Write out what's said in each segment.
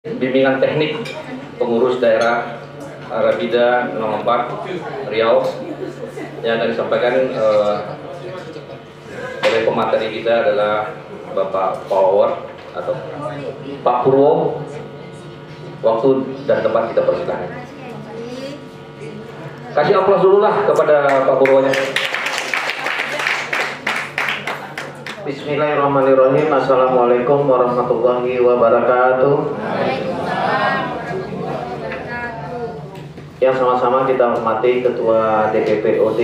Bimbingan teknik pengurus daerah Rapida 04 Riau yang akan disampaikan oleh pemateri kita adalah Bapak Power atau Pak Purwo. Waktu dan tempat kita persilakan. Kasih aplaus dulu lah kepada Pak Purwonya. Bismillahirrahmanirrahim. Assalamualaikum warahmatullahi wabarakatuh. Yang sama-sama kita hormati Ketua DPPOD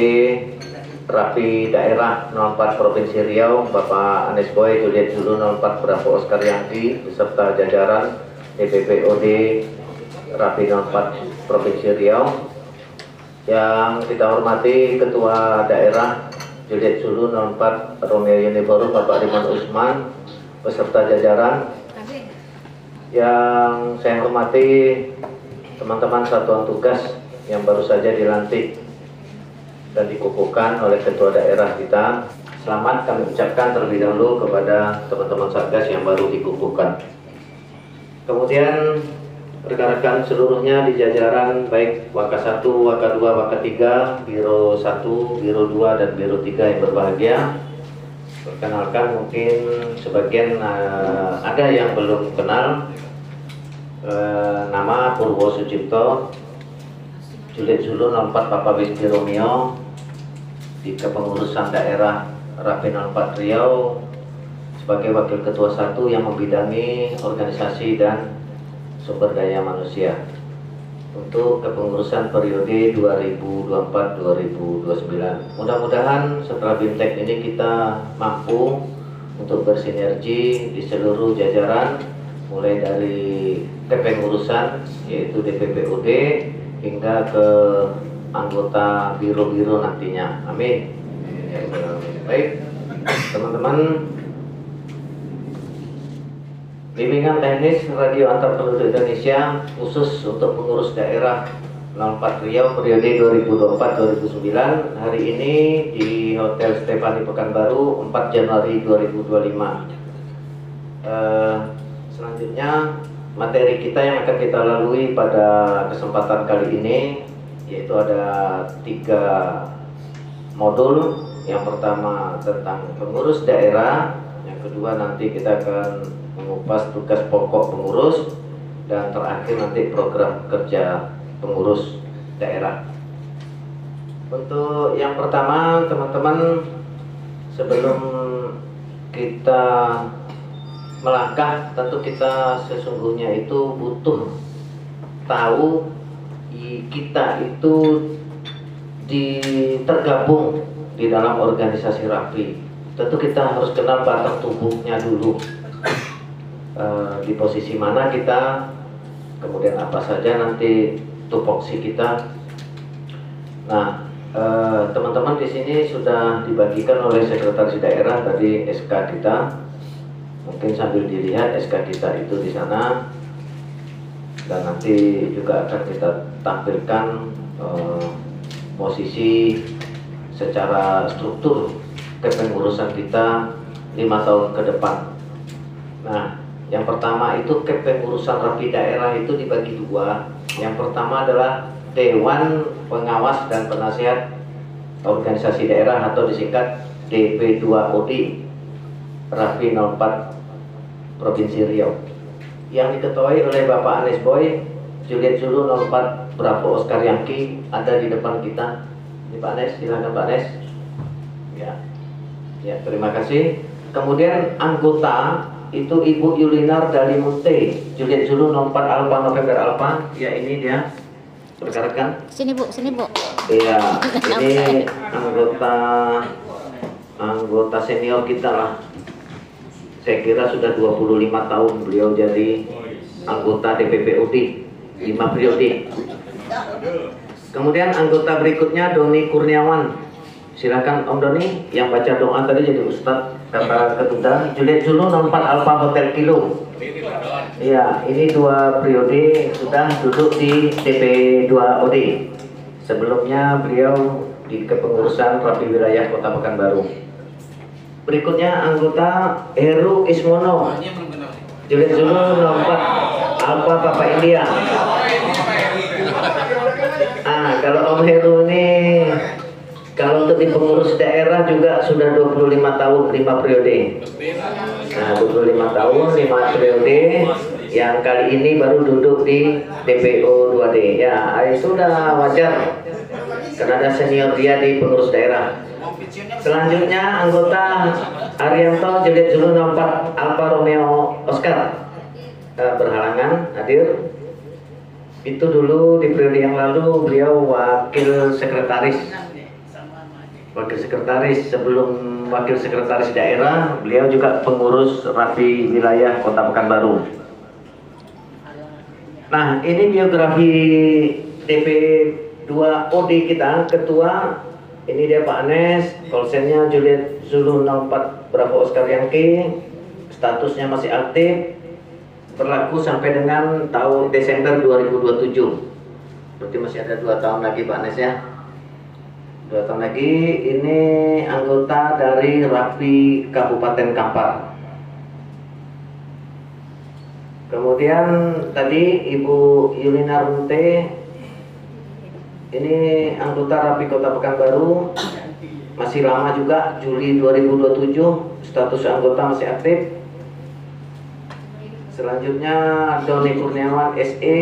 Rapi Daerah 04 Provinsi Riau, Bapak Anies Boy Juliet Zulu 04 Bravo Oscar Yangki, beserta jajaran DPPOD Rapi 04 Provinsi Riau. Yang kita hormati Ketua Daerah Juliet Zulu 04 Romeo Yuniboru, Bapak Riman Usman, beserta jajaran. Yang saya hormati teman-teman satuan tugas yang baru saja dilantik dan dikukuhkan oleh Ketua Daerah kita. Selamat kami ucapkan terlebih dahulu kepada teman-teman Satgas yang baru dikukuhkan. Kemudian rekan-rekan seluruhnya di jajaran baik Waka 1, Waka 2, Waka 3, Biro 1, Biro 2, dan Biro 3 yang berbahagia. Perkenalkan, mungkin sebagian ada yang belum kenal. Nama Purwo Sucipto, Juliet Zulu 04 Papa Whisky Romeo, di kepengurusan daerah Rapi 04 Riau sebagai Wakil Ketua 1 yang membidangi organisasi dan sumber daya manusia untuk kepengurusan periode 2024-2029. Mudah-mudahan setelah BIMTEK ini kita mampu untuk bersinergi di seluruh jajaran, mulai dari kepengurusan yaitu DPPOD hingga ke anggota biro-biro nantinya. Amin. Baik, teman-teman, bimbingan teknis radio antar penduduk Indonesia khusus untuk pengurus daerah 04 Riau periode 2024-2029 hari ini di Hotel Stefani Pekanbaru 4 Januari 2025. Selanjutnya materi kita yang akan kita lalui pada kesempatan kali ini yaitu ada 3 modul. Yang pertama tentang pengurus daerah, yang kedua nanti kita akan mengupas tugas pokok pengurus, dan terakhir nanti program kerja pengurus daerah. Untuk yang pertama, teman-teman, sebelum kita melangkah, tentu kita sesungguhnya itu butuh tahu kita itu tergabung di dalam organisasi Rapi. Tentu kita harus kenal batang tubuhnya dulu, di posisi mana kita, kemudian apa saja nanti tupoksi kita. Nah, teman-teman di sini sudah dibagikan oleh sekretaris daerah tadi SK kita. Mungkin sambil dilihat SK kita itu di sana, dan nanti juga akan kita tampilkan posisi secara struktur kepengurusan kita 5 tahun ke depan. Nah, yang pertama itu kepengurusan Rapi daerah itu dibagi 2. Yang pertama adalah Dewan Pengawas dan Penasihat Organisasi Daerah atau disingkat DP2OD Rapi 04 Provinsi Riau, yang diketuai oleh Bapak Anies Boy Juliet Zulu 04 Bravo Oscar Yangki. Ada di depan kita. Ini Pak Anies, silakan Pak Anies. Ya, terima kasih. Kemudian anggota itu Ibu Yulinar Dalimunte Juliet Zulu 04 Alpha November Alpha. Ya, ini dia. Rekan-rekan. Sini Bu, sini Bu. Iya, ini anggota senior kita lah. Saya kira sudah 25 tahun beliau jadi anggota DPPOD 5 periode. Kemudian anggota berikutnya Doni Kurniawan. Silakan Om Doni yang baca doa tadi jadi Ustadz kata ketunda. Juliet Zulu 04 Alpha Hotel Kilo. Iya, ini 2 periode sudah duduk di DP2OD. Sebelumnya beliau di kepengurusan Rapi Wilayah Kota Pekanbaru. Berikutnya anggota Heru Ismono Juliet Zulu 04 Alpha paling dia. Kalau Om Heru ini, kalau untuk di pengurus daerah juga sudah 25 tahun 5 periode. 25 tahun 5 periode. Yang kali ini baru duduk di DPO 2D. Ya, itu udah wajar karena ada senior dia di pengurus daerah. Selanjutnya anggota Arianto Juliet Zulu 64 Alfa Romeo Oscar berhalangan hadir. Itu dulu di periode yang lalu beliau wakil sekretaris. Sebelum wakil sekretaris daerah, beliau juga pengurus Rapi wilayah Kota Pekanbaru. Nah, ini biografi DP2OD kita, ketua. Ini dia Pak Anes, kolsennya Juliet Zulu 04 Bravo Oscar Yankee, statusnya masih aktif, berlaku sampai dengan tahun Desember 2027. Berarti masih ada 2 tahun lagi Pak Anes ya. 2 tahun lagi. Ini anggota dari Rapi Kabupaten Kampar. Kemudian tadi Ibu Yulina Runte, ini anggota Rapi Kota Pekanbaru, masih lama juga, Juli 2027, status anggota masih aktif. Selanjutnya Doni Kurniawan SE.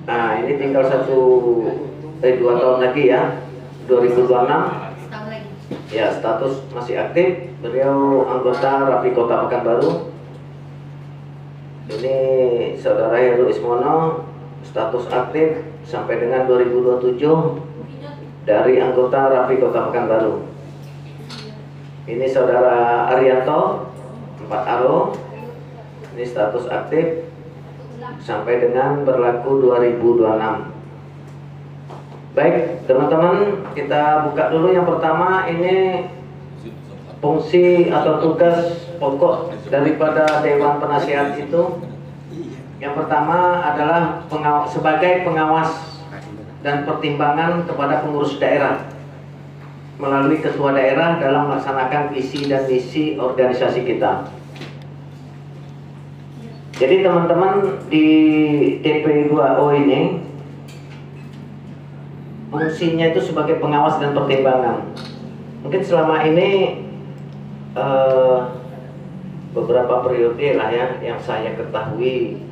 Nah, ini tinggal 2 tahun lagi ya, 2026. Ya, status masih aktif. Beliau anggota Rapi Kota Pekanbaru. Ini Saudara Heru Ismono, status aktif sampai dengan 2027 dari anggota Rapi Kota Pekanbaru. Ini Saudara Arianto 4 Aro, ini status aktif sampai dengan berlaku 2026. Baik teman-teman, kita buka dulu. Yang pertama ini fungsi atau tugas pokok daripada Dewan Penasihat itu. Yang pertama adalah sebagai pengawas dan pertimbangan kepada pengurus daerah melalui ketua daerah dalam melaksanakan visi dan misi organisasi kita. Jadi teman-teman di DP2O ini fungsinya itu sebagai pengawas dan pertimbangan. Mungkin selama ini beberapa periode lah ya yang saya ketahui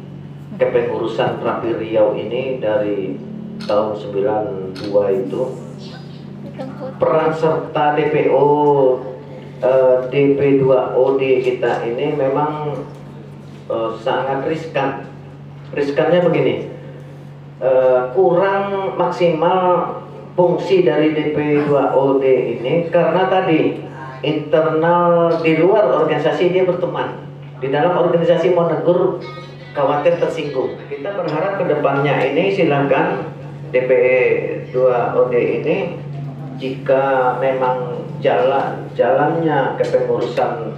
kepengurusan Rapi Riau ini dari tahun 92 itu peran serta DPO DP2OD kita ini memang sangat riskan. Riskannya begini, kurang maksimal fungsi dari DP2OD ini karena tadi internal di luar organisasi dia berteman, di dalam organisasi mau negur khawatir tersinggung. Kita berharap kedepannya ini silakan DP2OD ini jika memang jalannya kepengurusan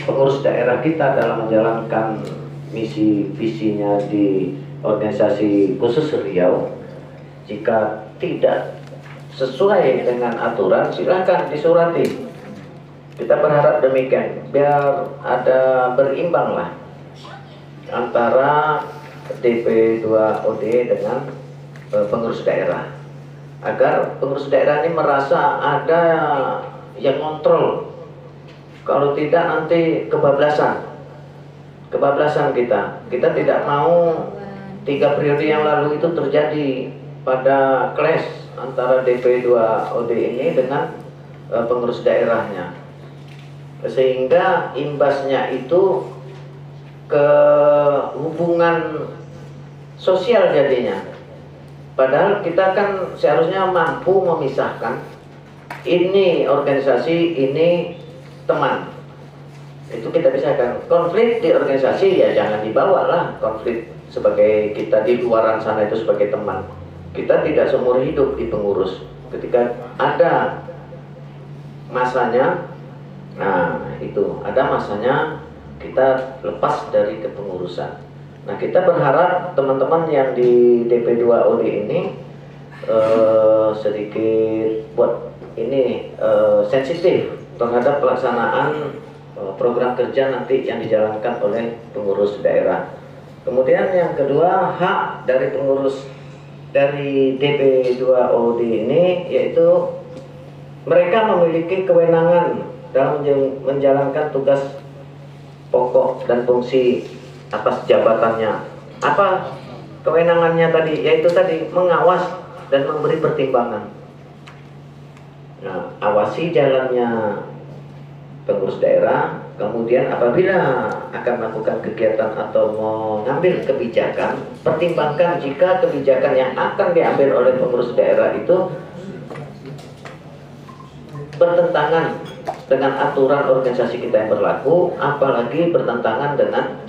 pengurus daerah kita dalam menjalankan misi visinya di organisasi khusus Riau, jika tidak sesuai dengan aturan silahkan disurati. Kita berharap demikian biar ada berimbang lah antara DP2OD dengan pengurus daerah, agar pengurus daerah ini merasa ada yang kontrol. Kalau tidak nanti kebablasan kita tidak mau 3 periode yang lalu itu terjadi pada clash antara DP2OD ini dengan pengurus daerahnya, sehingga imbasnya itu ke hubungan sosial jadinya. Padahal kita kan seharusnya mampu memisahkan ini organisasi, ini teman. Itu kita pisahkan. Konflik di organisasi ya jangan dibawa lah konflik sebagai kita di luaran sana itu sebagai teman. Kita tidak seumur hidup di pengurus. Ketika ada masanya, nah itu ada masanya kita lepas dari kepengurusan. Nah, kita berharap teman-teman yang di DP2OD ini sedikit buat ini sensitif terhadap pelaksanaan program kerja nanti yang dijalankan oleh pengurus daerah. Kemudian yang kedua, hak dari pengurus dari DP2OD ini yaitu mereka memiliki kewenangan dalam menjalankan tugas pokok dan fungsi atas jabatannya. Apa kewenangannya tadi? Yaitu tadi mengawas dan memberi pertimbangan. Nah, awasi jalannya pengurus daerah, kemudian apabila akan melakukan kegiatan atau mengambil kebijakan, pertimbangkan jika kebijakan yang akan diambil oleh pengurus daerah itu bertentangan dengan aturan organisasi kita yang berlaku, apalagi bertentangan dengan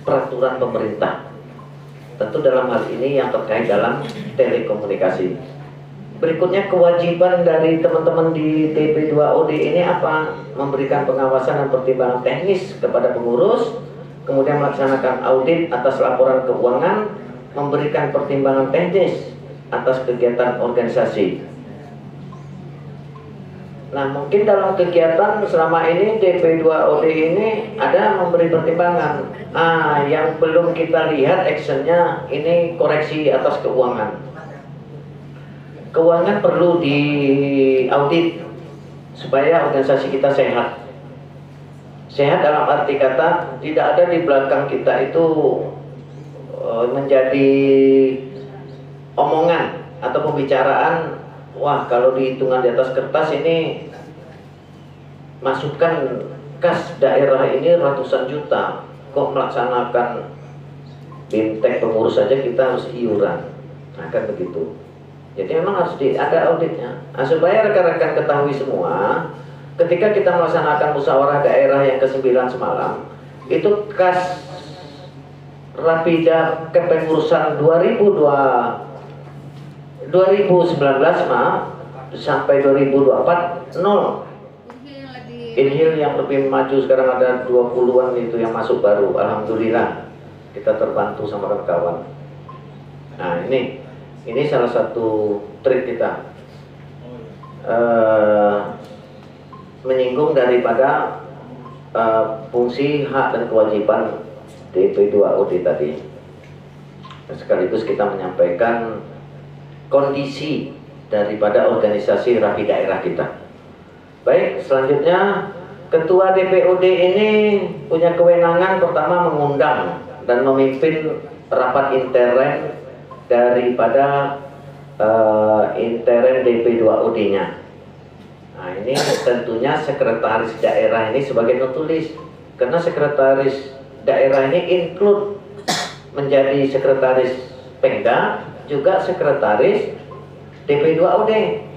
peraturan pemerintah. Tentu dalam hal ini yang terkait dalam telekomunikasi. Berikutnya, kewajiban dari teman-teman di DP2OD ini apa? Memberikan pengawasan dan pertimbangan teknis kepada pengurus, kemudian melaksanakan audit atas laporan keuangan, memberikan pertimbangan teknis atas kegiatan organisasi. Nah, mungkin dalam kegiatan selama ini DP2OD ini ada memberi pertimbangan. Yang belum kita lihat actionnya ini koreksi atas keuangan. Keuangan perlu diaudit supaya organisasi kita sehat. Sehat dalam arti kata tidak ada di belakang kita itu menjadi omongan atau pembicaraan. Wah, kalau dihitungan di atas kertas ini masukkan kas daerah ini ratusan juta, kok melaksanakan bimtek pengurus saja kita harus iuran. Nah, kan begitu. Jadi memang harus ada auditnya. Nah, supaya rekan-rekan ketahui semua, ketika kita melaksanakan musyawarah daerah yang ke-9 semalam, itu kas Rapida kepengurusan 2019 sampai 2024 nol. Inhil yang lebih maju sekarang ada 20-an itu yang masuk baru. Alhamdulillah kita terbantu sama kawan-kawan. Nah, ini salah satu trik kita menyinggung daripada fungsi, hak dan kewajiban DP2OD tadi. Sekaligus kita menyampaikan kondisi daripada organisasi rapi daerah kita. Baik, selanjutnya Ketua DPOD ini punya kewenangan pertama mengundang dan memimpin rapat intern daripada intern DP2OD-nya. Nah, ini tentunya sekretaris daerah ini sebagai tertulis, karena sekretaris daerah ini include menjadi sekretaris Pemda juga sekretaris DP2OD.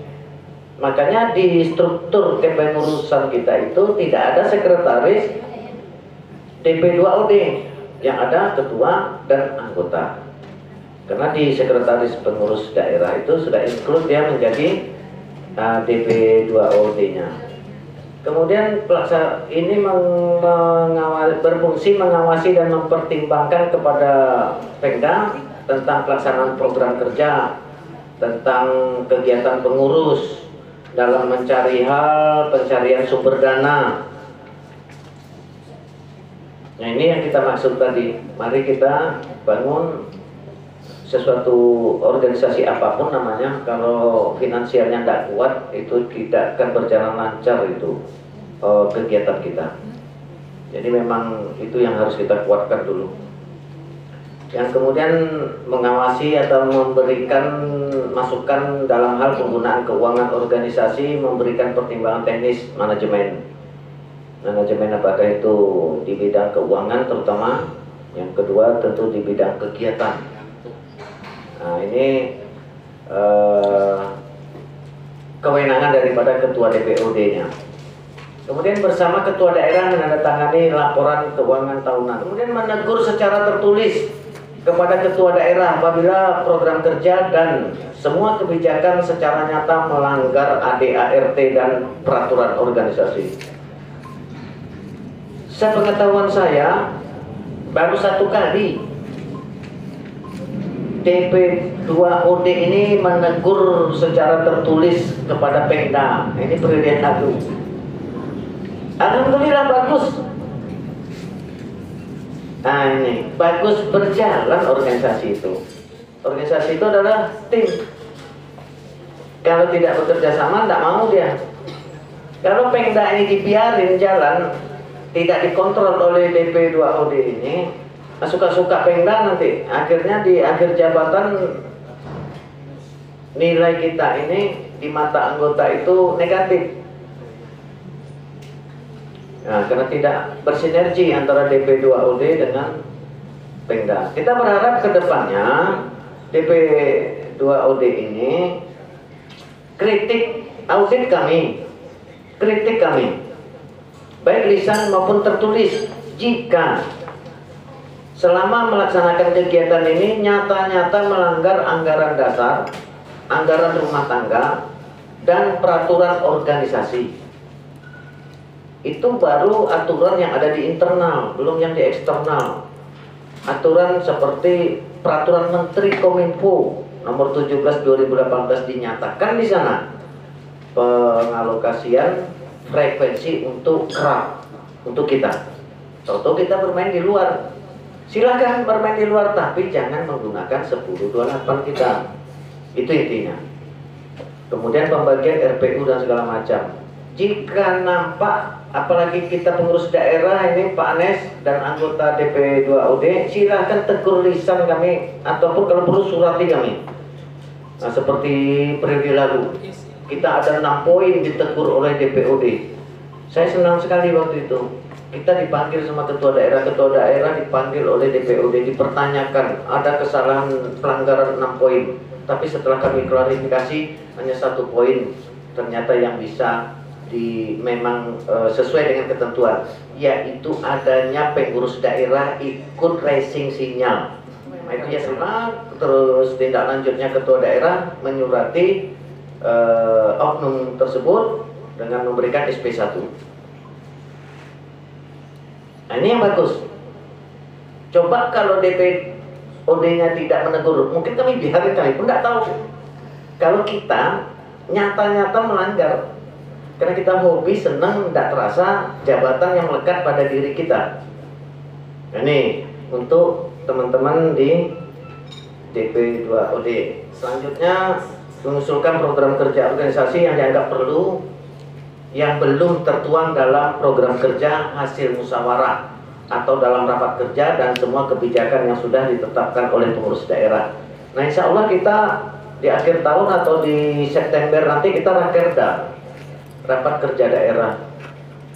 Makanya di struktur kepengurusan kita itu tidak ada sekretaris DP2OD, yang ada ketua dan anggota. Karena di sekretaris pengurus daerah itu sudah include dia menjadi DP2OD-nya. Kemudian pelaksana ini berfungsi mengawasi dan mempertimbangkan kepada Pemda tentang pelaksanaan program kerja, tentang kegiatan pengurus dalam mencari hal pencarian sumber dana. Nah, ini yang kita maksud tadi. Mari kita bangun sesuatu organisasi apapun namanya, kalau finansialnya tidak kuat itu tidak akan berjalan lancar itu kegiatan kita. Jadi memang itu yang harus kita kuatkan dulu. Yang kemudian mengawasi atau memberikan masukan dalam hal penggunaan keuangan organisasi, memberikan pertimbangan teknis manajemen apakah itu di bidang keuangan terutama, yang kedua tentu di bidang kegiatan. Nah, ini kewenangan daripada ketua DPOD-nya. Kemudian bersama ketua daerah menandatangani laporan keuangan tahunan. Kemudian menegur secara tertulis kepada ketua daerah apabila program kerja dan semua kebijakan secara nyata melanggar ADART dan peraturan organisasi. Sepengetahuan saya baru satu kali DP2OD ini menegur secara tertulis kepada Pemda. Ini periode 1. Alhamdulillah bagus. Nah ini bagus berjalan organisasi itu. Organisasi itu adalah tim. Kalau tidak bekerja sama, tidak mau dia. Kalau Pemda ini dibiarin jalan, tidak dikontrol oleh DP2OD ini, suka-suka Pemda nanti. Akhirnya di akhir jabatan nilai kita ini di mata anggota itu negatif. Nah, karena tidak bersinergi antara DP2OD dengan Pemda. Kita berharap ke depannya DP2OD ini kritik audit kami, baik lisan maupun tertulis, jika selama melaksanakan kegiatan ini nyata-nyata melanggar anggaran dasar, anggaran rumah tangga, dan peraturan organisasi. Itu baru aturan yang ada di internal, belum yang di eksternal. Aturan seperti peraturan Menteri Kominfo nomor 17 2018 dinyatakan di sana pengalokasian frekuensi untuk KRAP untuk kita. Contoh kita bermain di luar, silahkan bermain di luar, tapi jangan menggunakan 1028 kita. Itu intinya. Kemudian pembagian RPU dan segala macam. Jika nampak, apalagi kita pengurus daerah ini Pak Anes dan anggota DP2OD, silahkan tegur lisan kami ataupun kalau perlu surati kami. Nah, seperti periode lalu kita ada 6 poin ditegur oleh DPOD. Saya senang sekali waktu itu. Kita dipanggil sama ketua daerah dipanggil oleh DPOD, dipertanyakan ada kesalahan pelanggaran 6 poin. Tapi setelah kami klarifikasi hanya 1 poin ternyata yang bisa memang sesuai dengan ketentuan, yaitu adanya pengurus daerah ikut racing sinyal. Nah, itu ya sama. Terus tindak lanjutnya ketua daerah menyurati oknum tersebut dengan memberikan SP1. Nah, ini yang bagus. Coba kalau DPOD-nya tidak menegur, mungkin kami biarin, kami pun tidak tahu. Kalau kita nyata-nyata melanggar, karena kita hobi, senang, tidak terasa jabatan yang melekat pada diri kita. Nah, ini untuk teman-teman di DP2OD. Selanjutnya mengusulkan program kerja organisasi yang dianggap perlu, yang belum tertuang dalam program kerja hasil musyawarah atau dalam rapat kerja dan semua kebijakan yang sudah ditetapkan oleh pengurus daerah. Nah, insya Allah kita di akhir tahun atau di September nanti kita rakerda, rapat kerja daerah.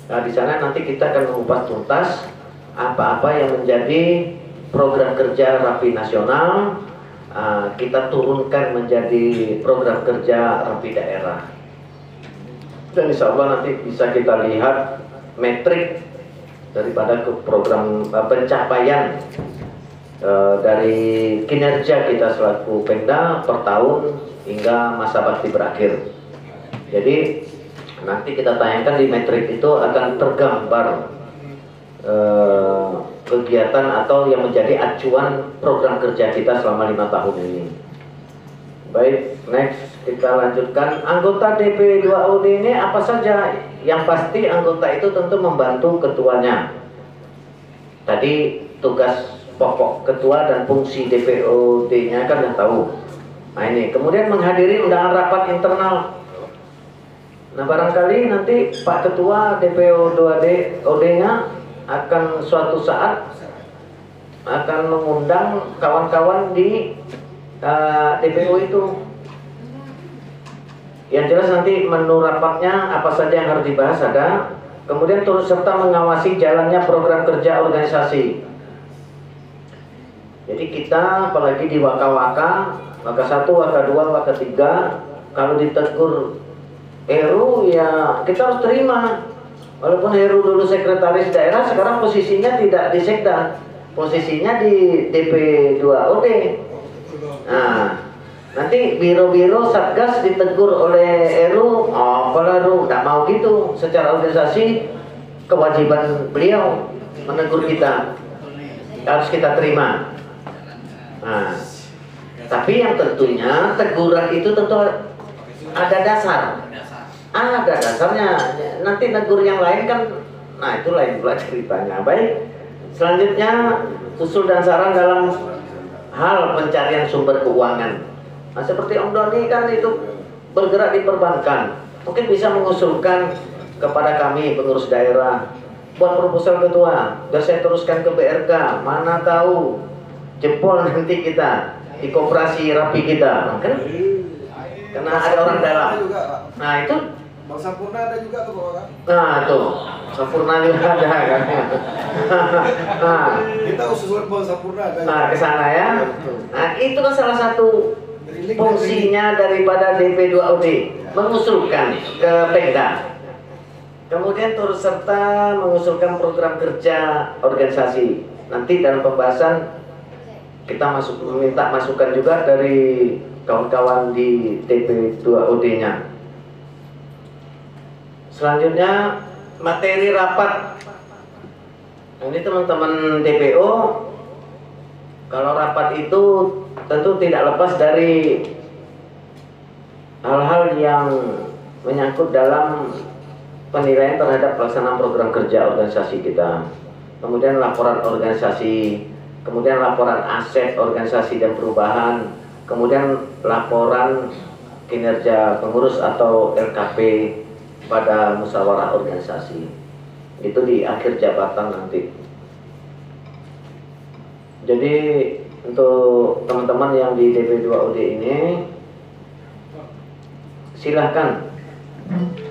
Nah, di sana nanti kita akan mengupas tuntas apa-apa yang menjadi program kerja Rapi nasional, kita turunkan menjadi program kerja Rapi daerah. Dan insya Allah nanti bisa kita lihat metrik daripada program pencapaian dari kinerja kita selaku Pemda per tahun hingga masa bakti berakhir. Jadi nanti kita tayangkan di metrik itu akan tergambar kegiatan atau yang menjadi acuan program kerja kita selama 5 tahun ini. Baik, next kita lanjutkan. Anggota DP2OD ini apa saja? Yang pasti anggota itu tentu membantu ketuanya. Tadi tugas pokok ketua dan fungsi DPOD-nya kan sudah tahu. Nah, ini kemudian menghadiri undangan rapat internal. Nah, barangkali nanti Pak Ketua DPO2OD-nya akan suatu saat akan mengundang kawan-kawan di DPO itu. Yang jelas nanti menu rapatnya apa saja yang harus dibahas ada. Kemudian turut serta mengawasi jalannya program kerja organisasi. Jadi kita apalagi di waka-waka, waka 1, waka 2, waka 3, kalau ditegur Heru ya kita harus terima. Walaupun Heru dulu sekretaris daerah, sekarang posisinya tidak di Sekda, posisinya di DP2OD. Nah, nanti biro-biro satgas ditegur oleh Heru, oh kalau Heru nggak mau gitu, secara organisasi kewajiban beliau menegur kita, harus kita terima. Nah, tapi yang tentunya teguran itu tentu ada dasar. Ada dasarnya. Nanti negur yang lain kan, nah itu lain pula ceritanya. Baik, selanjutnya usul dan saran dalam hal pencarian sumber keuangan. Nah, seperti Om Doni kan itu bergerak di perbankan, mungkin bisa mengusulkan kepada kami pengurus daerah, buat proposal ketua, biar saya teruskan ke BRK, mana tahu jempol nanti kita di koperasi rapi kita, kan? Karena ada orang dalam. Nah itu Bang Sampurna ada juga tuh Pak. nah tuh Sampurna juga ada kan. Nah, Kita usulan Bang Sampurna ada. nah ke sana ya. Nah itu kan salah satu fungsinya daripada DP2OD, mengusulkan ke Pemda. Kemudian turut serta mengusulkan program kerja organisasi. Nanti dalam pembahasan kita meminta masukan juga dari kawan-kawan di DP2OD-nya. Selanjutnya materi rapat. Nah, ini teman-teman DPO, kalau rapat itu tentu tidak lepas dari hal-hal yang menyangkut dalam penilaian terhadap pelaksanaan program kerja organisasi kita, kemudian laporan organisasi, kemudian laporan aset organisasi dan perubahan, kemudian laporan kinerja pengurus atau LKP pada musyawarah organisasi. Itu di akhir jabatan nanti. Jadi untuk teman-teman yang di DP2OD ini, silahkan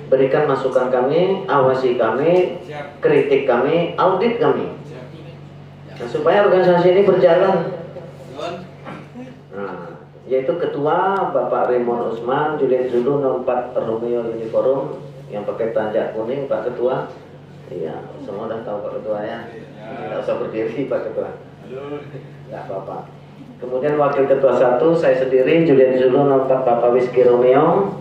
berikan masukan kami, awasi kami, kritik kami, audit kami. Nah, supaya organisasi ini berjalan. Nah, yaitu ketua Bapak Raymond Usman, Juliet Zulu 04 Romeo Uniform yang pakai tanjak kuning, Pak Ketua. Iya, semua udah tahu Pak Ketua ya. Tidak usah berdiri Pak Ketua. Enggak apa-apa. Kemudian Wakil Ketua 1 saya sendiri Juliet Zulu 04 Papa Whiskey Romeo.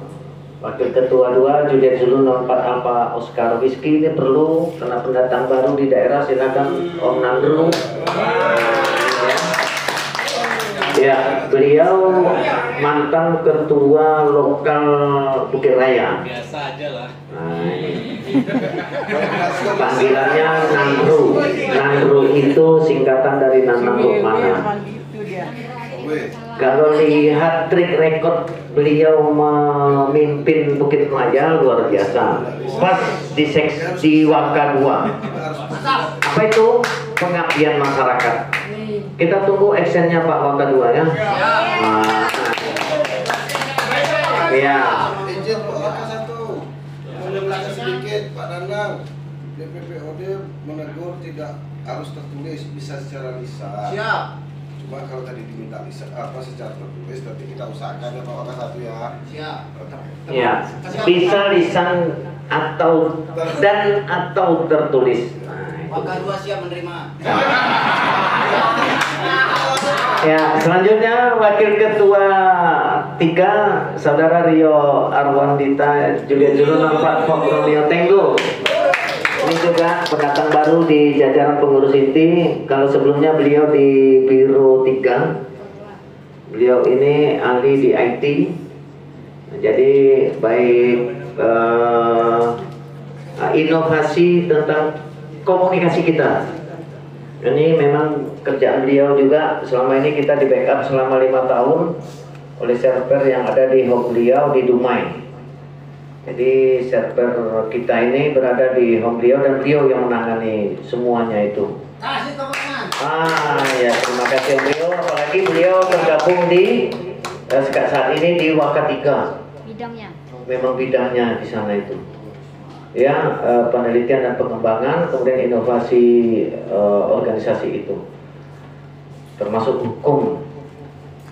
Wakil Ketua 2 Juliet Zulu 04 Alpha Oscar Whiskey. Ini perlu karena pendatang baru di daerah, silakan Om Nandru. Ya, beliau mantan ketua lokal Bukit Raya. Biasa aja lah. Nah, ini. Panggilannya Nandru. Nandru itu singkatan dari Nanang Rukmana. Kalau lihat trik rekod beliau memimpin Bukit Raya luar biasa. Pas di Waka 2. Apa itu? Pengabdian masyarakat. Kita tunggu actionnya Pak Waka 2 ya. Nah, ya. Izin Pak Waka 1. Menjelaskan sedikit Pak Danang. DPPOD menegur tidak harus tertulis, bisa secara lisan. Siap. Cuma kalau tadi diminta lisan secara tertulis, nanti kita usahakan ya Pak Waka 1 ya. Siap. Ya, bisa lisan atau tertulis. Waka 2 siap menerima. Ya, selanjutnya Wakil Ketua 3 Saudara Rio Arwandita Juliet Zulu 04 Fok Romeo Tenggo. Ini juga pendatang baru di jajaran pengurus inti. Kalau sebelumnya beliau di Biro 3. Beliau ini ahli di IT. Jadi baik inovasi tentang komunikasi kita. Ini memang kerjaan beliau juga. Selama ini kita di backup selama 5 tahun oleh server yang ada di home beliau di Dumai. Jadi server kita ini berada di home beliau dan beliau yang menangani semuanya itu. Ya, terima kasih beliau. Apalagi beliau tergabung di saat ini di Waka 3. Bidangnya. Memang bidangnya di sana itu. Ya, penelitian dan pengembangan, kemudian inovasi organisasi itu, termasuk hukum.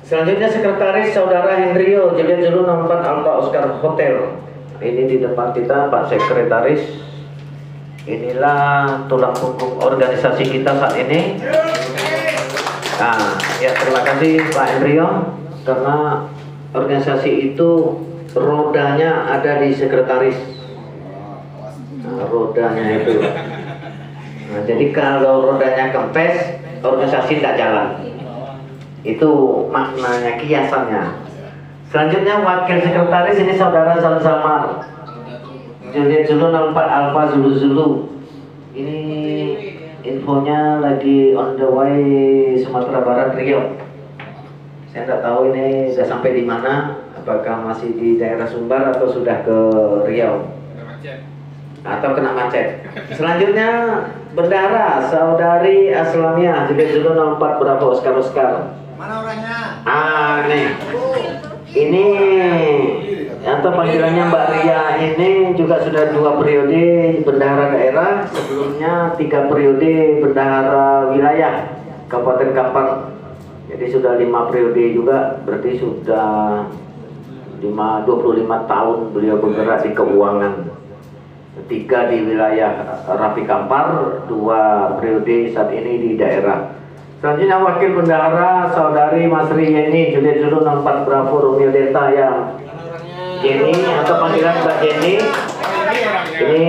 Selanjutnya Sekretaris Saudara Hendrio Juliet Zulu 04 Alpha Oscar Hotel. Ini di depan kita Pak Sekretaris. Inilah tulang punggung organisasi kita saat ini. Nah, ya terima kasih Pak Hendrio, karena organisasi itu rodanya ada di sekretaris. Rodanya itu. Nah, jadi kalau rodanya kempes, organisasi tidak jalan. Itu maknanya, kiasannya. Selanjutnya Wakil Sekretaris ini Saudara Samar Juliet Zulu 04 Alpha Zulu Zulu. Ini infonya lagi on the way Sumatera Barat Riau. Saya tidak tahu ini sudah sampai di mana, apakah masih di daerah Sumbar atau sudah ke Riau atau kena macet. Selanjutnya bendahara saudari Aslamia Julid 04 berapa Oscar. Mana orangnya? Nih. Ini atau panggilannya Mbak Ria ini juga sudah 2 periode bendahara daerah, sebelumnya 3 periode bendahara wilayah Kabupaten Kampar. Jadi sudah 5 periode juga, berarti sudah 25 tahun beliau bergerak di keuangan. 3 di wilayah Rapi Kampar, 2 periode saat ini di daerah. Selanjutnya wakil bendahara saudari Masri Yeni Julid 04 Bravo Romeo Delta yang Jenny atau panggilan Mbak Jenny. Ini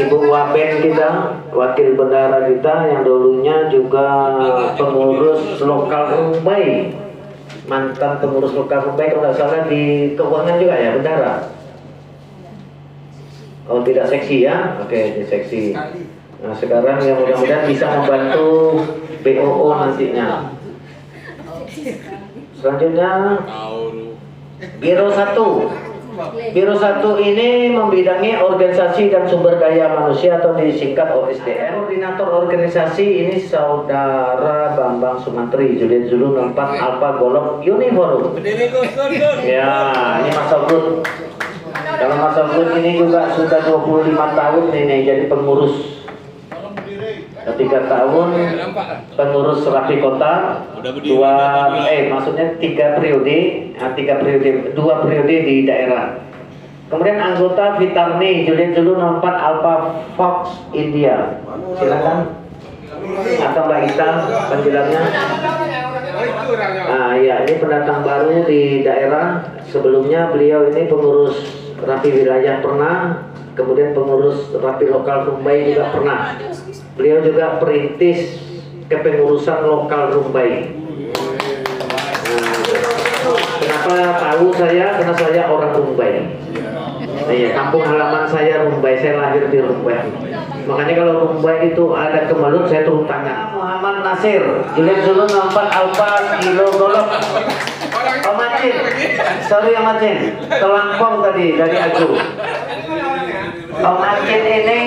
Ibu Waben kita, wakil bendahara kita yang dulunya juga pengurus lokal Rumbai, mantan pengurus lokal Rumbai kalau nggak salah di keuangan juga ya bendahara. Oh tidak seksi ya, oke di seksi. Nah sekarang yang mudah-mudahan bisa membantu BOO nantinya. Selanjutnya Biro 1. Biro 1 ini membidangi organisasi dan sumber daya manusia atau disingkat OSDM. Koordinator organisasi ini saudara Bambang Sumantri Julid 04 Alpha Golok Uniforum. Ya ini Mas Ogut. Kalau Mas Ogut ini juga sudah 25 tahun ini jadi pengurus. 3 tahun pengurus Rapi Kota, maksudnya 3 periode, 2 periode di daerah. Kemudian anggota Vitarni Julid 04 Alpha Fox India. Silakan. Atau Mbak Ita panggilannya. Ya ini pendatang baru di daerah. Sebelumnya beliau ini pengurus Rapi wilayah pernah, kemudian pengurus Rapi lokal Rumbai juga pernah. Beliau juga perintis kepengurusan lokal Rumbai. Kenapa tahu saya? Karena saya orang Rumbai. Iya, kampung halaman saya Rumbai, saya lahir di Rumbai. Makanya kalau Rumbai itu ada kemelut, saya turun tangan. Muhammad Nasir, Julid 04 Alpha Kilo Golok. Om Acin, sorry Om Acin, terlampau tadi dari aku. Om Acin ini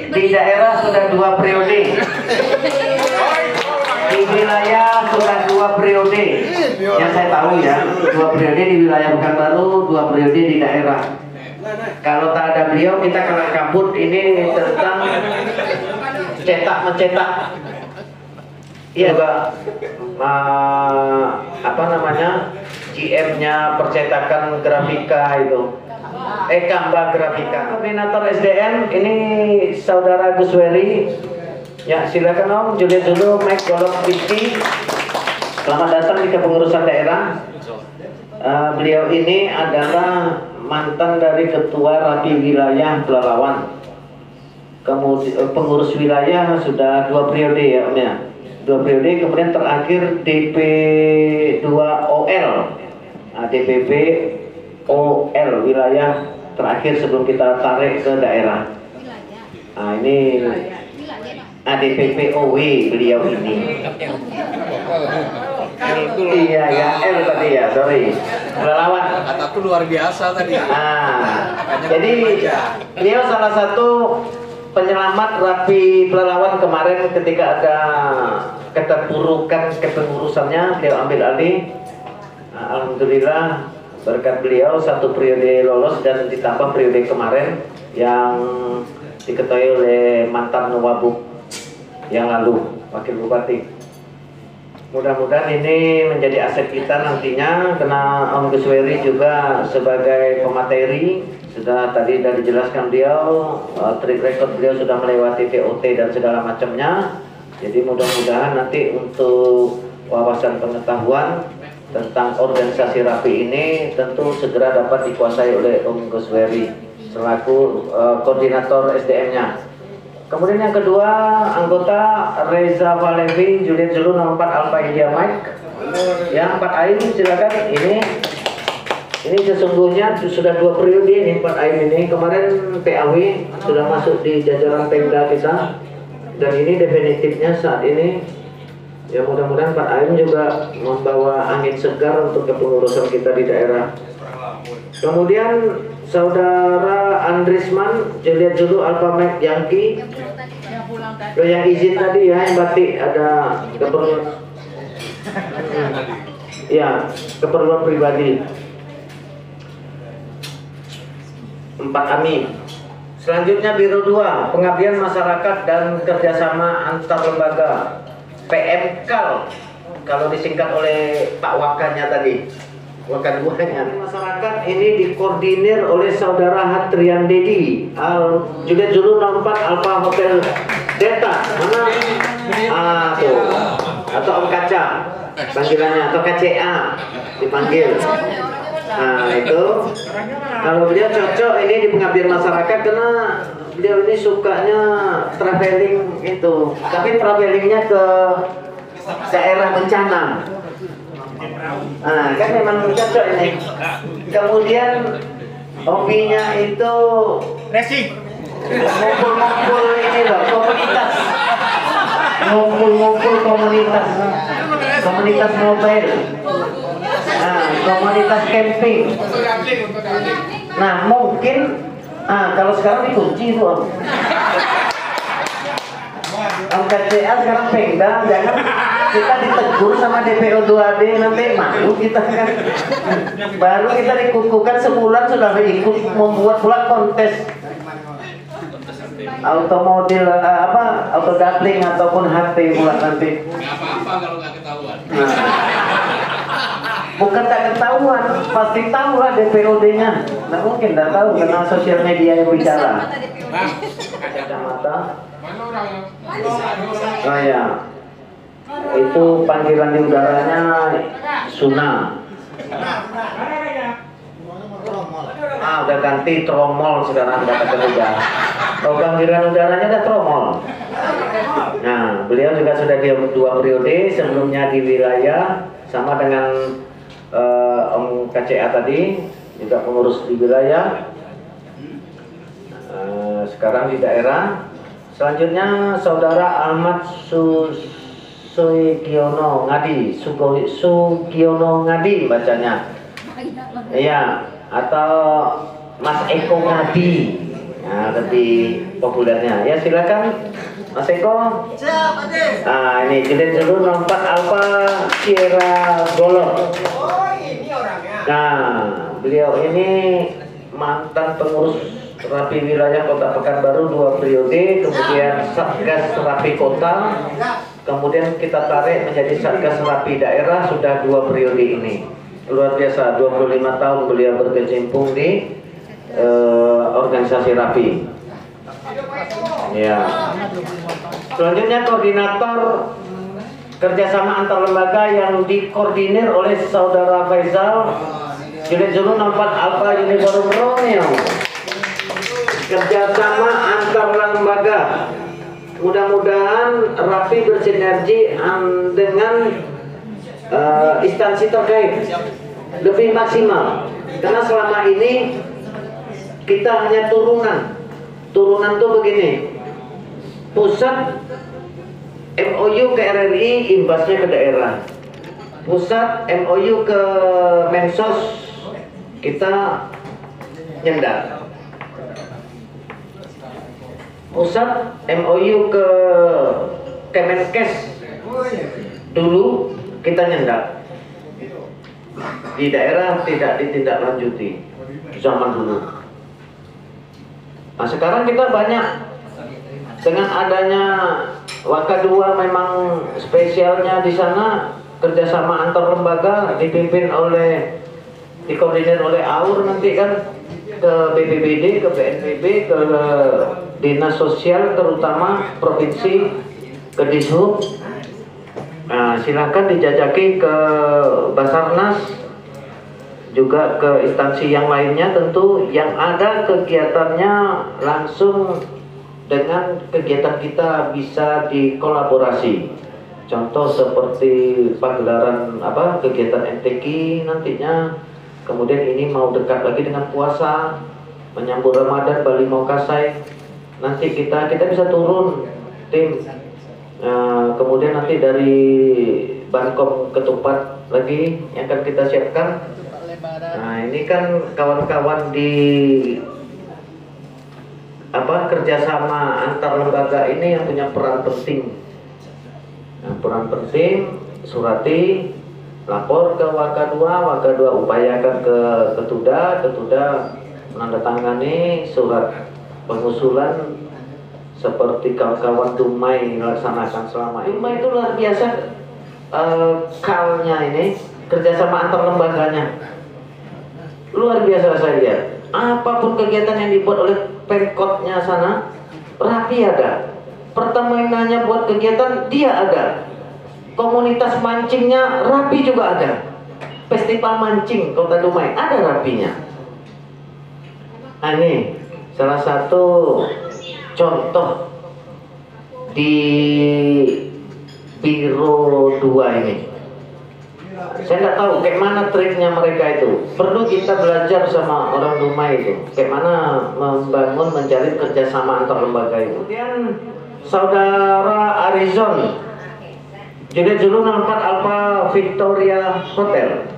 di daerah sudah 2 periode, di wilayah sudah 2 periode. Yang saya tahu ya, 2 periode di wilayah Pekanbaru, 2 periode di daerah. Kalau tak ada beliau, kita kalah kabut ini tentang mencetak. Iya Pak, GM-nya percetakan grafika itu. Kamba grafika. Koordinator SDM ini saudara Gusweri. Ya silakan Om, Julid dulu Mike Golok Pisti. Selamat datang di kepengurusan daerah. Beliau ini adalah mantan dari Ketua Rapi Wilayah Pelalawan. Kemudian pengurus wilayah sudah 2 periode ya Om ya. 2 periode, kemudian terakhir DP2OL. DPP OL wilayah terakhir sebelum kita tarik ke daerah. Ini DPPOW beliau ini. Iya ya, L tadi ya, sorry. Pelalawan. Kataku luar biasa tadi. Jadi beliau salah satu penyelamat Rapi Pelalawan kemarin ketika ada keterpurukan kepengurusannya, beliau ambil alih. Alhamdulillah berkat beliau 1 periode lolos dan ditambah periode kemarin yang diketahui oleh mantan Wabub yang lalu wakil bupati. Mudah-mudahan ini menjadi aset kita nantinya, karena Om Gusweri juga sebagai pemateri sudah tadi sudah dijelaskan beliau, track record beliau sudah melewati TOT dan segala macamnya. Jadi mudah-mudahan nanti untuk wawasan pengetahuan tentang organisasi Rapi ini tentu segera dapat dikuasai oleh Om Gusweri selaku koordinator SDM-nya. Kemudian yang kedua, anggota Reza Valevi Julid 04 Alpha India Mike. Yang 4 AIM silakan. Ini sesungguhnya sudah 2 periode ini 4 AIM ini. Kemarin PAW sudah masuk di jajaran Pemda kita. Dan ini definitifnya saat ini, ya mudah-mudahan Pak Aim juga membawa angin segar untuk kepengurusan kita di daerah. Kemudian Saudara Andrisman, Juliet Zulu Alpha Mike Yankee, yang izin tadi ya, yang batik ada keperluan, ya keperluan pribadi. 4 AMI. Selanjutnya Biro 2, Pengabdian Masyarakat dan Kerjasama Antar Lembaga, PMKAL, kalau disingkat oleh Pak Wakanya tadi, Wakan 2-nya. Masyarakat ini dikoordinir oleh Saudara Hatrian Dedi, Juliet Zulu 04 Alpha Hotel Delta, mana? Tuh, atau Om Kaca panggilannya, atau KCA dipanggil. Nah itu, kalau beliau cocok ini di pengabdian masyarakat karena beliau ini sukanya traveling itu, tapi travelingnya ke daerah bencana. Nah kan memang cocok ini. Kemudian hobinya itu Racing. ngumpul-ngumpul ini loh, komunitas, ngumpul-ngumpul komunitas mobile. Nah, komunitas camping. Nah, mungkin kalau sekarang dikunci itu Om. Om KCA sekarang Pemda, jangan kita ditegur sama DPO 2D nanti malu kita kan. Baru kita dikukuhkan sebulan sudah ikut membuat pula kontes automobil auto dappling ataupun HT pula nanti. Nggak apa-apa kalau nggak ketahuan. Bukan tak ketahuan, pasti tahu lah DPOD-nya. Nggak mungkin nggak tahu karena sosial media yang bicara. Kacamata. Oh ya, itu panggilan di udaranya Suna. Udah ganti tromol sekarang dapat kerja. Kalau panggilan udaranya ada tromol. Nah, beliau juga sudah di 2 periode, sebelumnya di wilayah sama dengan Om KCA tadi juga pengurus di wilayah, sekarang di daerah. Selanjutnya Saudara Ahmad Sugiono Ngadi bacanya, iya, atau Mas Eko Ngadi, nah, lebih populernya. Ya silakan Mas Eko. Nah ini Juliet Zulu 04 Alpha Sierra Golf. Nah beliau ini mantan pengurus Rapi Wilayah Kota Pekanbaru 2 periode, kemudian Satgas Rapi Kota, kemudian kita tarik menjadi Satgas Rapi Daerah sudah 2 periode ini. Luar biasa, 25 tahun beliau berkecimpung di organisasi Rapi. Ya. Selanjutnya koordinator kerjasama antar lembaga yang dikoordinir oleh Saudara Faisal, Juliet Zulu 04 Alpha Uniform Romeo. Kerjasama antar lembaga, mudah-mudahan Rapi bersinergi dengan instansi terkait lebih maksimal, karena selama ini kita hanya turunan tuh begini, pusat MOU ke RRI, imbasnya ke daerah, pusat MOU ke Mensos, kita nyendat, pusat MOU ke Kemenkes dulu kita nyendak, di daerah tidak ditindaklanjuti zaman dulu. Nah sekarang kita banyak dengan adanya Waka 2, memang spesialnya di sana kerjasama antar lembaga dipimpin oleh, dikoordinir oleh AUR nanti kan, ke BPBD, ke BNPB, ke Dinas Sosial terutama provinsi, ke Dishub. Nah, silakan dijajaki ke Basarnas, juga ke instansi yang lainnya tentu yang ada kegiatannya langsung dengan kegiatan kita bisa dikolaborasi. Contoh seperti pagelaran kegiatan MTQ nantinya, kemudian ini mau dekat lagi dengan puasa, menyambut Ramadan Bali Maukasai. Nanti kita bisa turun tim. Kemudian nanti dari Bankom Ketupat lagi yang akan kita siapkan. Nah ini kan kawan-kawan di kerjasama antar lembaga ini yang punya peran penting. Nah, peran penting, Surati lapor ke Waka 2, Waka 2 upayakan ke Ketuda, Ketuda menandatangani surat pengusulan seperti kawan-kawan Dumai melaksanakan selama ini. Dumai itu luar biasa kalnya ini, kerjasama antar lembaganya luar biasa saya lihat. Apapun kegiatan yang dibuat oleh Pemkotnya sana, Rapi ada. Pertaminanya buat kegiatan, dia ada. Komunitas mancingnya, Rapi juga ada. Festival mancing Kota Dumai, ada Rapinya. Nah, ini salah satu contoh di Biro 2 ini. Saya nggak tahu kayak mana triknya mereka itu. Perlu kita belajar sama orang Dumai itu, kayak mana membangun mencari kerjasama antar lembaga itu. Kemudian Saudara Arizon, Juliet Zulu 04 Alpha Victoria Hotel.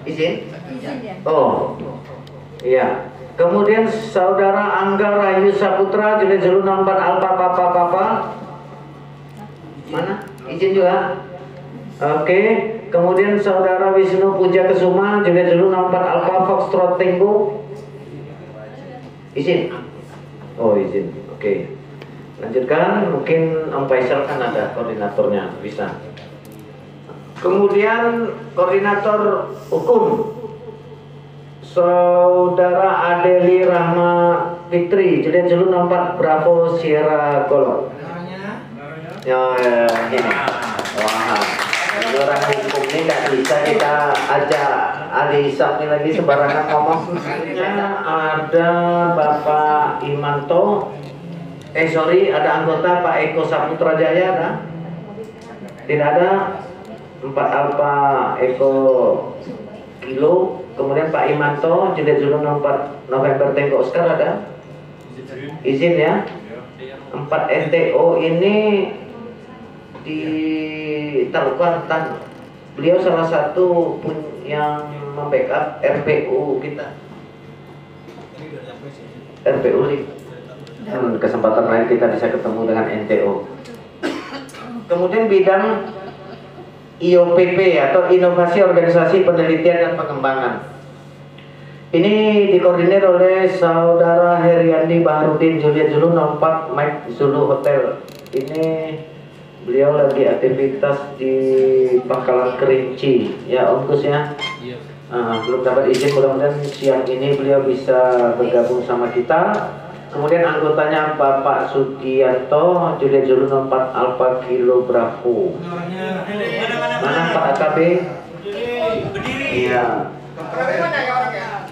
Izin? Oh, iya. Kemudian Saudara Angga Rahayu Saputra, Juliet Zulu 04 Alpha Papa. Mana? Izin juga? Oke. Kemudian Saudara Wisnu Puja Kesuma, Juliet Zulu 04 Alpha Foxtrot Tango. Izin? Oh, izin. Oke. Lanjutkan, mungkin Om Faisal kan ada koordinatornya, bisa. Kemudian koordinator hukum Saudara Adeli Rahma Fitri, Juliet Zulu 04 Bravo Sierra Golf. Ya, ini. Wah. Orang hukum ini nggak bisa kita ajak ahli hisab ini lagi sembarangan ngomong. Ada Bapak Imanto, ada anggota Pak Eko Saputra Jaya, ada? Tidak ada. 4 Alpha Eko Kilo. Kemudian Pak Imanto, Juliet Zulu 04 November Tango Oscar, ada? Izin ya. 4 NTO ini di Kuantan. Beliau salah satu yang membackup RPU kita. RPU nih. Kesempatan lain kita bisa ketemu dengan NTO. Kemudian bidang IOPP atau Inovasi Organisasi Penelitian dan Pengembangan. Ini dikoordinir oleh Saudara Heriandi Baharudin, Juliet Zulu 04 Mike Zulu Hotel. Ini beliau lagi aktivitas di Pangkalan Kerinci, ya Om Gus ya. Belum dapat izin, mudah-mudahan siang ini beliau bisa bergabung sama kita. Kemudian anggotanya Bapak Sugianto, Juliet Zulu 04 Alpha Kilo Bravo. Mana Pak AKB? Iya.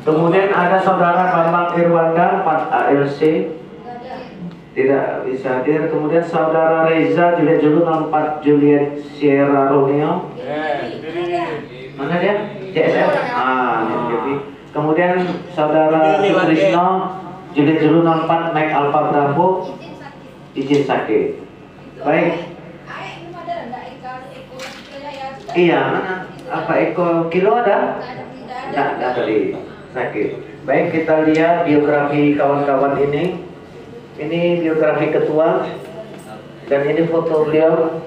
Kemudian ada Saudara Bambang Irwanda 4 ALC. Tidak bisa hadir. Kemudian Saudara Reza, Juliet Zulu 04 Juliet Sierra Romeo. Mana dia? JSF. Kemudian Saudara Sutrisno, Juliet Zulu 04 Mike Alpha Bravo. Izin sakit. Baik. Iya, mana? Apa Eko Kilo ada? Tidak tadi sakit. Baik, kita lihat biografi kawan-kawan ini. Ini biografi ketua dan ini foto beliau.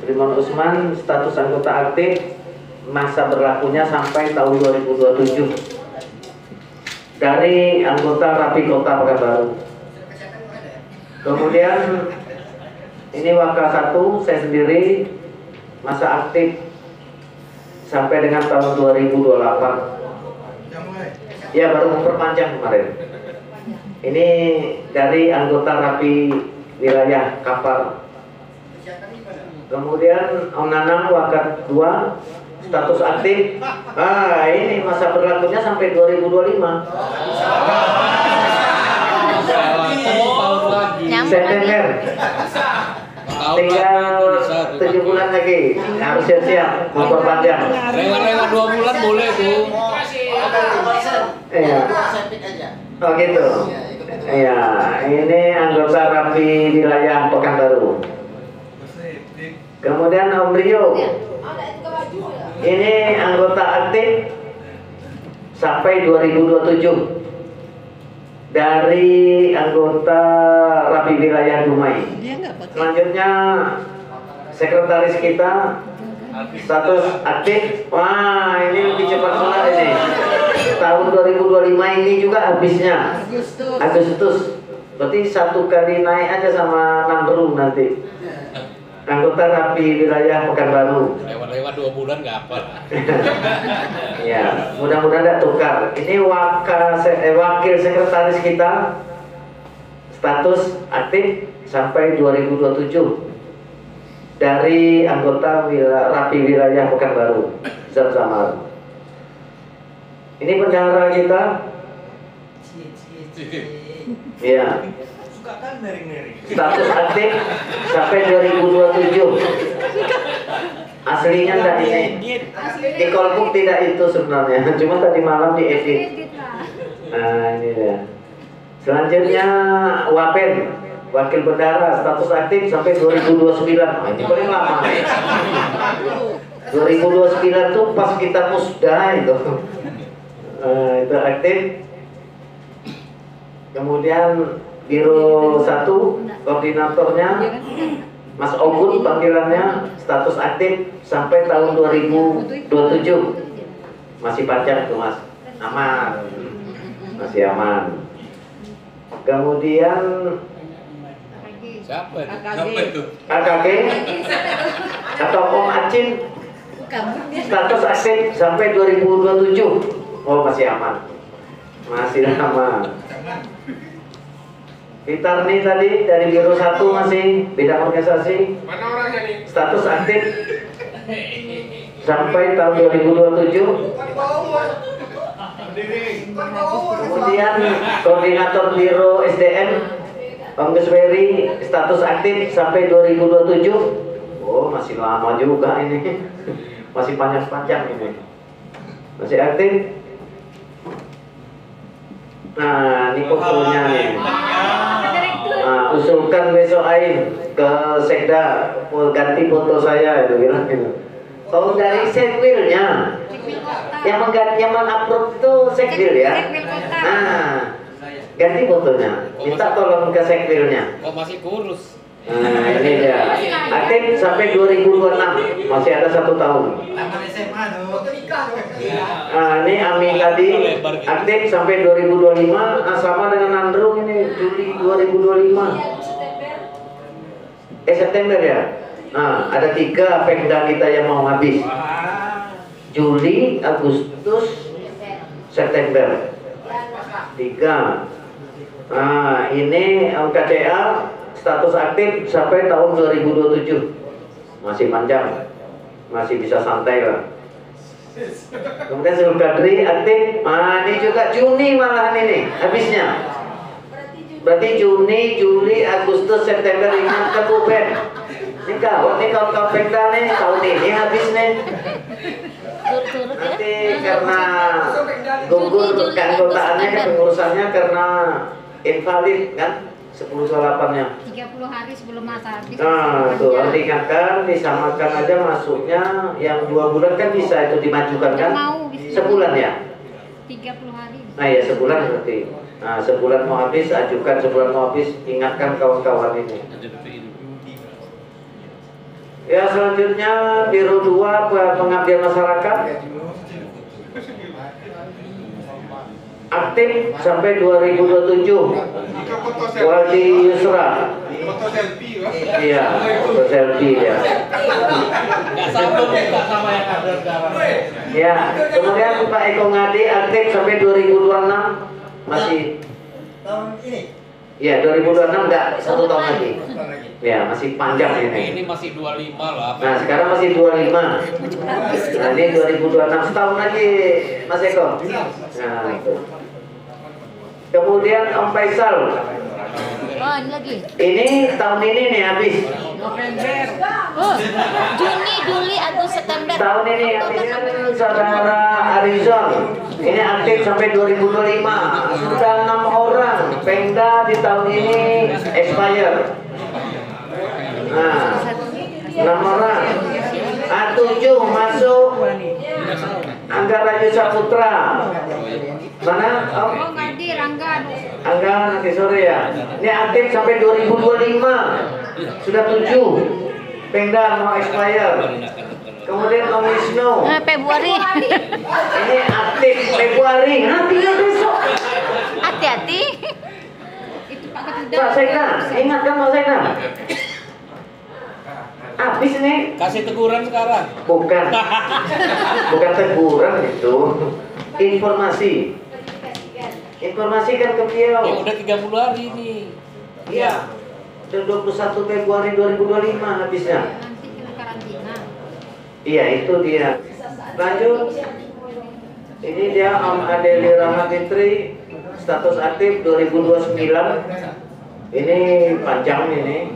Rimon Usman, status anggota aktif, masa berlakunya sampai tahun 2027. Dari anggota Rapi Kota Pekanbaru. Kemudian ini Waka 1, saya sendiri masa aktif sampai dengan tahun 2028. Ya, baru memperpanjang kemarin. Ini dari anggota Rapi wilayah Kapal. Kemudian Om Nanang Wakat 2 status aktif. Ini masa berlakunya sampai 2025. September. Tinggal 7 bulan lagi. Harus siap-siap memperpanjang. Lewat 2 bulan boleh tuh. Iya. Oh gitu. Ya, ini anggota Rapi Wilayah Pekanbaru. Kemudian Om Rio. Ini anggota aktif sampai 2027 dari anggota Rapi Wilayah Dumai. Selanjutnya sekretaris kita status aktif. Wah, ini lebih cepat pula ini. Tahun 2025 ini juga habisnya Agustus. Berarti 1 kali naik aja sama Nambru nanti. Anggota Rapi Wilayah Pekanbaru. Lewat-lewat 2 bulan nggak apa. Ya, mudah-mudahan tidak tukar. Ini wakil sekretaris kita status aktif sampai 2027 dari anggota Rapi Wilayah Pekanbaru, Zamzamar. Ini bendahara kita. Ya. Status aktif sampai 2027. Aslinya enggak ini. Di kolbuk tidak itu sebenarnya, cuma tadi malam diedit. Nah, ini dia. Selanjutnya Wapen, wakil bendahara, status aktif sampai 2029. Nah, ini paling lama. 2029 tuh pas kita musda itu. Itu aktif. Kemudian Biro 1 koordinatornya Mas Ogun panggilannya, status aktif sampai tahun 2027. Masih panjang tuh Mas, aman, masih aman. Kemudian Siapa itu? AKG atau Om Acin, status aktif sampai 2027. Oh, masih aman, masih aman. Pitarni tadi dari Biro 1 masih bidang organisasi. Mana orangnya nih? Status aktif sampai tahun 2027. Kemudian koordinator Biro SDM Om Gesweri, status aktif sampai 2027. Oh, masih lama juga ini. Masih panjang-panjang ini. Masih aktif. Nah, ini fotonya nih. Nah, usulkan besok Ain ke Sekda ganti foto saya itu bilang gitu. Oh, dari Sekwilnya. Yang mengupload itu Sekwil ya. Nah, ganti fotonya. Minta tolong ke Sekwilnya. Kok masih kurus? Nah, ini dia. Aktif sampai 2026. Masih ada 1 tahun. Nah, ini Ami tadi aktif sampai 2025. Nah, sama dengan Andrew ini Juli 2025. September ya. Nah, ada 3 pemda kita yang mau habis. Juli, Agustus, September. 3. Nah, ini KDA status aktif sampai tahun 2027. Masih panjang, masih bisa santai lah. Kemudian Zulkadri aktif. Nah, ini juga Juni malahan ini habisnya. Berarti Juni, Juli, Agustus, September ini ketuben. Ini gawat nih kalau pemda nih tahun ini habis nih. Nanti karena gugur keanggotaannya, pengurusannya karena invalid kan. 10/8-nya 30 hari sebelum masa habis. Nah, tuh harus diingatkan, disamakan aja masuknya. Yang 2 bulan kan bisa itu dimajukan kan? Sebulan ya? 30 hari. Nah ya, sebulan berarti. Nah, sebulan mau habis, ajukan sebulan mau habis, ingatkan kawan-kawan ini. Ya, selanjutnya Biro 2 pengabdian masyarakat aktif sampai 2027. Waldi Yusra. Foto selfie kan? Iya, foto selfie ya. Nggak sambung juga sama yang ada sekarang. Ya, kemudian Pak Eko Ngadi aktif sampai 2026. Masih tahun ini. ya, 2026 enggak, 1 tahun lagi. Ya, masih panjang Ini ini. masih 25 lah. Nah, sekarang masih 25. Nah, ini 2026, setahun lagi Mas Eko. Nah, itu. Kemudian Om Faisal. Oh, ini lagi. Ini tahun ini nih habis. November. Oh, Juni, Juli, Agustus, September. Tahun ini habis kan saudara Arizon. Ini aktif sampai 2025. Sudah 6 orang. Pemda di tahun ini expire. Nah, 6 orang. A7 masuk Angga Rayu Saputra. Mana? Oh, Oh, nggak di Rangga. Angga nanti sore ya. Ini aktif sampai 2025. Sudah 7. Pemda mau expire. Kemudian Om Wisnu. Februari. Ini aktif Februari. Nanti besok. Hati-hati. Itu Pak Ketua. Pak Sekda, ingat kan Pak Sekda? Habis nih. Kasih teguran sekarang. Bukan. Bukan teguran itu. Informasi. Informasikan ke beliau. Ya udah 30 hari ini. Iya. Udah 21 Februari 2025 habisnya. Nanti kena karantina. Iya, itu dia. Lanjut. Ini dia Om Adeli Rahma Fitri, status aktif 2029. Ini panjang ini.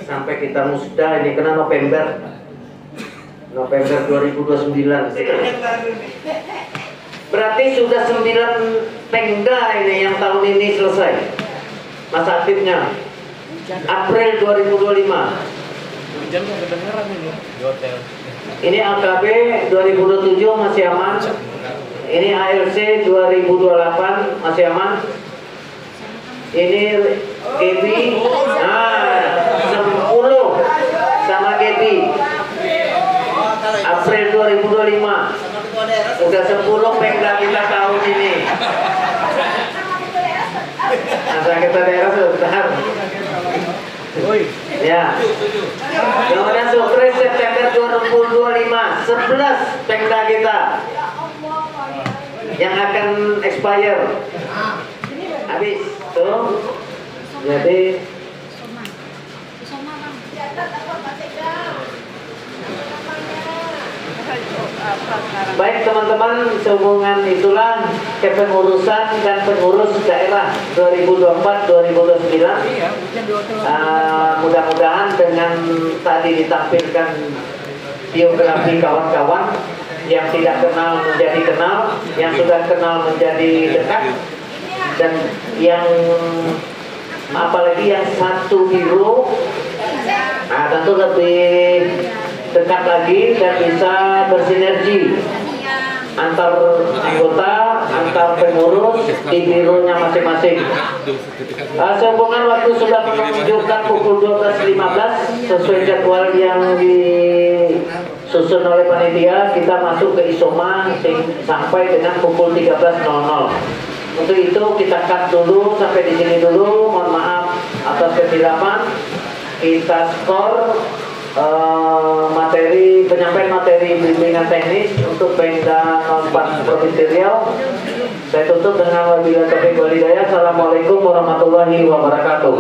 Sampai kita musda ini kena November 2029. Berarti sudah 9 Pemda ini yang tahun ini selesai masa aktifnya. April 2025. Hujan kok kedengeran ini di hotel. Ini AKB 2027 masih aman. Ini ALC 2028 masih aman. Ini GB, nah 10 sama GB. April 2025. Udah 10 Pemda kita tahun ini. Nah, kita daerah sebentar. Ya. Kemudian Sukres September 2025, 11 Pemda kita yang akan expire. Habis tuh. Jadi Soma. Soma, Bang. baik teman-teman, sehubungan itulah kepengurusan dan pengurus daerah 2024-2029. Mudah-mudahan dengan tadi ditampilkan biografi kawan-kawan yang tidak kenal menjadi kenal, yang sudah kenal menjadi dekat, dan yang apalagi yang satu hero, nah tentu lebih dekat lagi dan bisa bersinergi antar anggota, antar pengurus di bironya masing-masing. Sehubungan waktu sudah menunjukkan pukul 12.15 sesuai jadwal yang disusun oleh panitia, kita masuk ke Isoma sampai dengan pukul 13.00. Untuk itu kita cut dulu sampai di sini dulu. Mohon maaf atas kesilapan. Kita skor penyampaian materi bimbingan teknis untuk Pemda 04 Provinsi Riau. Saya tutup dengan wabillahi taufiq wal hidayah. Assalamualaikum warahmatullahi wabarakatuh.